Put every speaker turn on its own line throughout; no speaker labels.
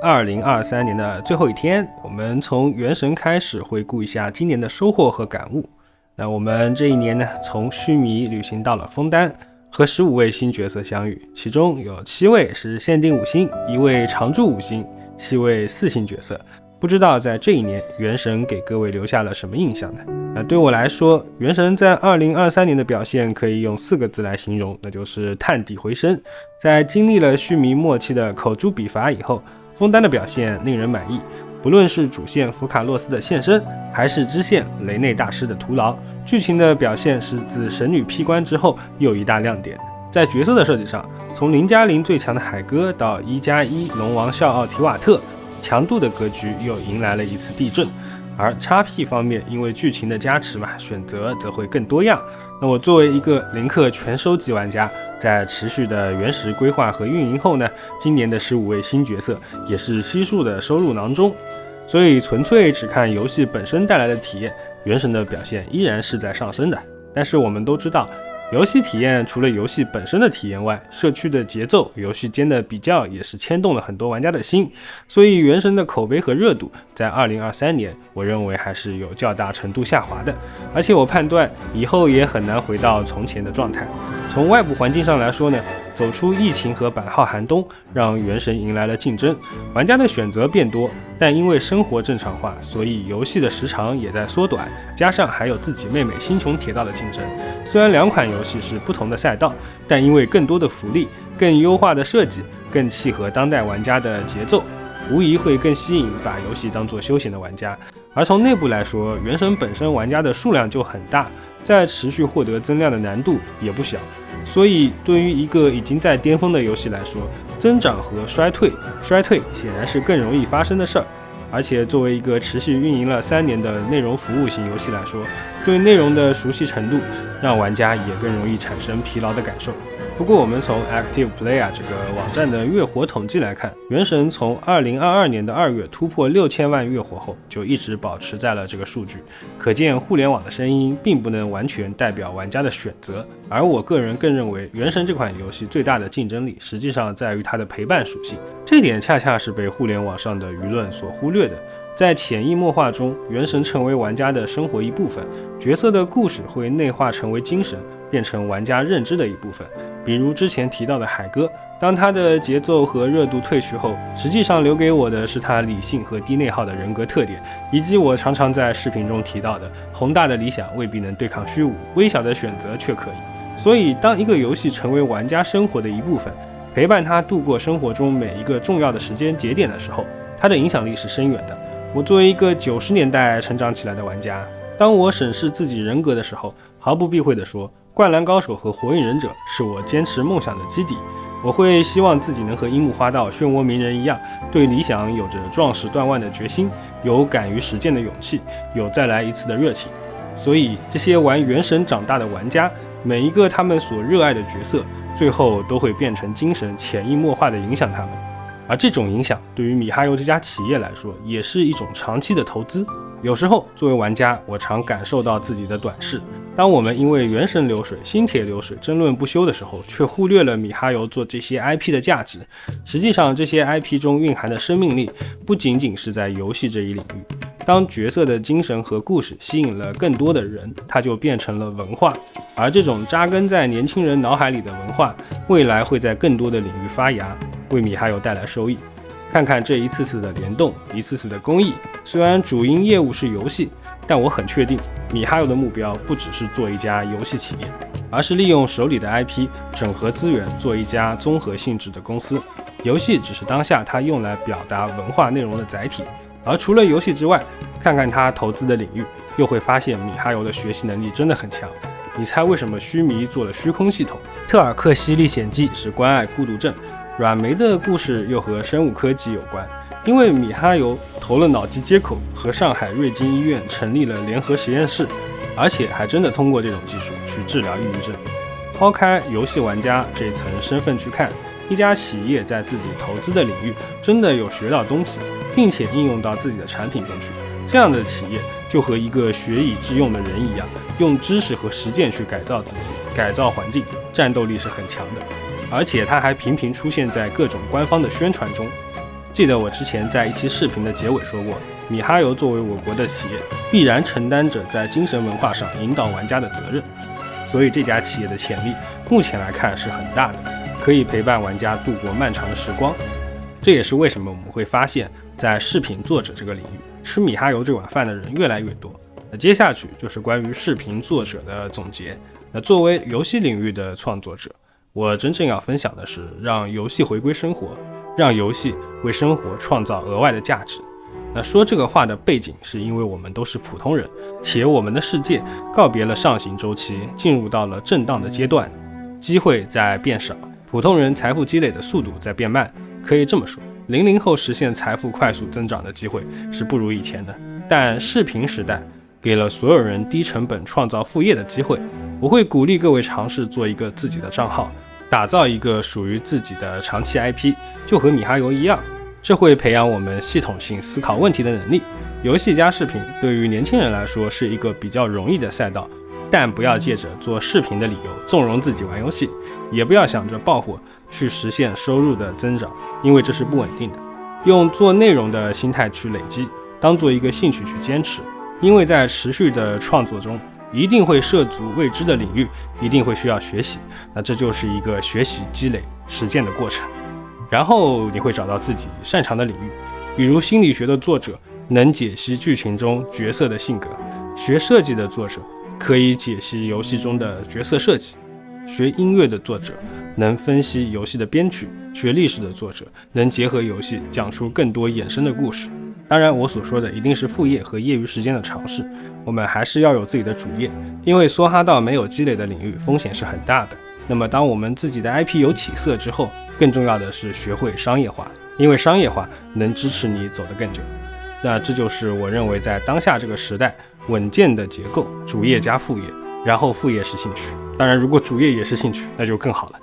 2023年的最后一天，我们从原神开始回顾一下今年的收获和感悟。那我们这一年呢，从须弥旅行到了枫丹，和15位新角色相遇，其中有7位是限定5星，1位常驻5星，7位4星角色。不知道在这一年，原神给各位留下了什么印象呢？对我来说，原神在2023年的表现可以用4个字来形容，那就是探底回升。在经历了须弥末期的口诛笔伐以后，枫丹的表现令人满意。不论是主线福卡洛斯的现身，还是支线雷内大师的徒劳，剧情的表现是自神女劈关之后又一大亮点。在角色的设计上，从0+0最强的海哥到1+1龙王笑傲提瓦特，强度的格局又迎来了一次地震。而 XP 方面，因为剧情的加持嘛，选择则会更多样。那我作为一个林克全收集玩家，在持续的原始规划和运营后呢，今年的15位新角色也是悉数的收入囊中。所以纯粹只看游戏本身带来的体验，原神的表现依然是在上升的。但是我们都知道，游戏体验除了游戏本身的体验外，社区的节奏、游戏间的比较也是牵动了很多玩家的心，所以原神的口碑和热度在2023年，我认为还是有较大程度下滑的，而且我判断以后也很难回到从前的状态。从外部环境上来说呢，走出疫情和版号寒冬，让原神迎来了竞争，玩家的选择变多，但因为生活正常化，所以游戏的时长也在缩短，加上还有自己妹妹星穹铁道的竞争。虽然2款游戏是不同的赛道，但因为更多的福利、更优化的设计、更契合当代玩家的节奏，无疑会更吸引把游戏当作休闲的玩家。而从内部来说，原神本身玩家的数量就很大，在持续获得增量的难度也不小，所以对于一个已经在巅峰的游戏来说，增长和衰退显然是更容易发生的事儿。而且作为一个持续运营了3年的内容服务型游戏来说，对内容的熟悉程度让玩家也更容易产生疲劳的感受。不过我们从 ActivePlay 这个网站的月活统计来看，原神从2022年的2月突破6000万月活后，就一直保持在了这个数据，可见互联网的声音并不能完全代表玩家的选择。而我个人更认为，原神这款游戏最大的竞争力实际上在于它的陪伴属性，这点恰恰是被互联网上的舆论所忽略的。在潜移默化中，原神成为玩家的生活一部分，角色的故事会内化成为精神，变成玩家认知的一部分。比如之前提到的海哥，当他的节奏和热度褪去后，实际上留给我的是他理性和低内耗的人格特点，以及我常常在视频中提到的宏大的理想未必能对抗虚无，微小的选择却可以。所以当一个游戏成为玩家生活的一部分，陪伴他度过生活中每一个重要的时间节点的时候，它的影响力是深远的。我作为一个90年代成长起来的玩家，当我审视自己人格的时候，毫不避讳地说，灌篮高手和火影忍者是我坚持梦想的基底。我会希望自己能和樱木花道、漩涡鸣人一样，对理想有着壮士断腕的决心，有敢于实践的勇气，有再来一次的热情。所以这些玩原神长大的玩家，每一个他们所热爱的角色，最后都会变成精神，潜移默化地影响他们。而这种影响对于米哈游这家企业来说，也是一种长期的投资。有时候作为玩家，我常感受到自己的短视。当我们因为原神流水、星铁流水争论不休的时候，却忽略了米哈游做这些 IP 的价值。实际上，这些 IP 中蕴含的生命力不仅仅是在游戏这一领域。当角色的精神和故事吸引了更多的人，它就变成了文化。而这种扎根在年轻人脑海里的文化，未来会在更多的领域发芽，为米哈游带来收益。看看这一次次的联动，一次次的公益，虽然主营业务是游戏，但我很确定米哈游的目标不只是做一家游戏企业，而是利用手里的 IP 整合资源，做一家综合性质的公司。游戏只是当下它用来表达文化内容的载体，而除了游戏之外，看看它投资的领域，又会发现米哈游的学习能力真的很强。你猜为什么须弥做了虚空系统？特尔克西历险记是关爱孤独症，软梅的故事又和生物科技有关，因为米哈游投了脑机接口，和上海瑞金医院成立了联合实验室，而且还真的通过这种技术去治疗抑郁症。抛开游戏玩家这层身份去看，一家企业在自己投资的领域真的有学到东西，并且应用到自己的产品中去，这样的企业就和一个学以致用的人一样，用知识和实践去改造自己，改造环境，战斗力是很强的。而且它还频频出现在各种官方的宣传中。记得我之前在一期视频的结尾说过，米哈游作为我国的企业，必然承担着在精神文化上引导玩家的责任。所以这家企业的潜力目前来看是很大的，可以陪伴玩家度过漫长的时光。这也是为什么我们会发现，在视频作者这个领域，吃米哈游这碗饭的人越来越多。那接下去就是关于视频作者的总结。那作为游戏领域的创作者，我真正要分享的是让游戏回归生活，让游戏为生活创造额外的价值。那说这个话的背景是因为我们都是普通人，且我们的世界告别了上行周期，进入到了震荡的阶段，机会在变少，普通人财富积累的速度在变慢。可以这么说，00后实现财富快速增长的机会是不如以前的，但视频时代给了所有人低成本创造副业的机会。我会鼓励各位尝试做一个自己的账号，打造一个属于自己的长期 IP， 就和米哈游一样，这会培养我们系统性思考问题的能力。游戏加视频对于年轻人来说是一个比较容易的赛道，但不要借着做视频的理由纵容自己玩游戏，也不要想着爆火去实现收入的增长，因为这是不稳定的。用做内容的心态去累积，当做一个兴趣去坚持，因为在持续的创作中一定会涉足未知的领域，一定会需要学习，那这就是一个学习积累实践的过程。然后你会找到自己擅长的领域，比如心理学的作者能解析剧情中角色的性格，学设计的作者可以解析游戏中的角色设计，学音乐的作者能分析游戏的编曲，学历史的作者能结合游戏讲出更多衍生的故事。当然我所说的一定是副业和业余时间的尝试，我们还是要有自己的主业，因为梭哈到没有积累的领域风险是很大的。那么当我们自己的 IP 有起色之后，更重要的是学会商业化，因为商业化能支持你走得更久。那这就是我认为在当下这个时代稳健的结构，主业加副业，然后副业是兴趣。当然如果主业也是兴趣，那就更好了。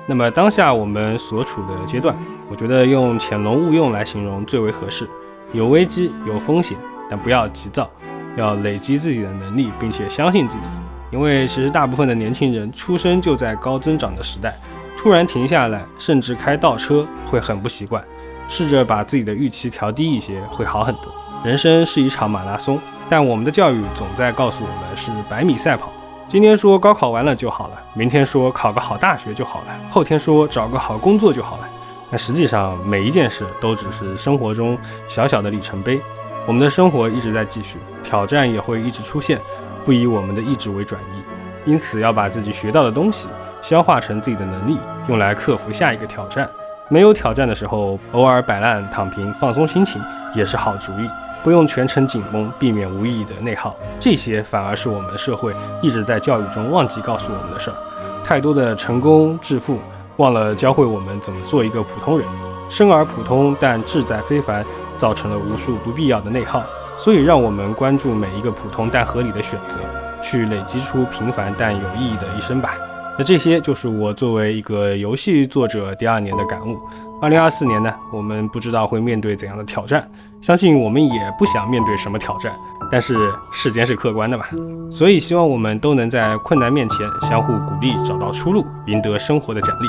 那么当下我们所处的阶段，我觉得用潜龙勿用来形容最为合适。有危机有风险，但不要急躁，要累积自己的能力，并且相信自己。因为其实大部分的年轻人出生就在高增长的时代，突然停下来甚至开倒车会很不习惯，试着把自己的预期调低一些会好很多。人生是一场马拉松，但我们的教育总在告诉我们是100米赛跑。今天说高考完了就好了，明天说考个好大学就好了，后天说找个好工作就好了。那实际上每一件事都只是生活中小小的里程碑，我们的生活一直在继续，挑战也会一直出现，不以我们的意志为转移。因此要把自己学到的东西消化成自己的能力，用来克服下一个挑战。没有挑战的时候，偶尔摆烂躺平放松心情也是好主意，不用全程紧绷，避免无意义的内耗。这些反而是我们社会一直在教育中忘记告诉我们的事儿。太多的成功致富忘了教会我们怎么做一个普通人，生而普通但志在非凡，造成了无数不必要的内耗。所以让我们关注每一个普通但合理的选择，去累积出平凡但有意义的一生吧。那这些就是我作为一个游戏作者第2年的感悟。2024年呢，我们不知道会面对怎样的挑战，相信我们也不想面对什么挑战，但是世间是客观的嘛，所以希望我们都能在困难面前相互鼓励，找到出路，赢得生活的奖励。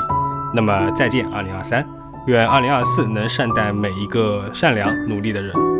那么再见2023，愿2024能善待每一个善良努力的人。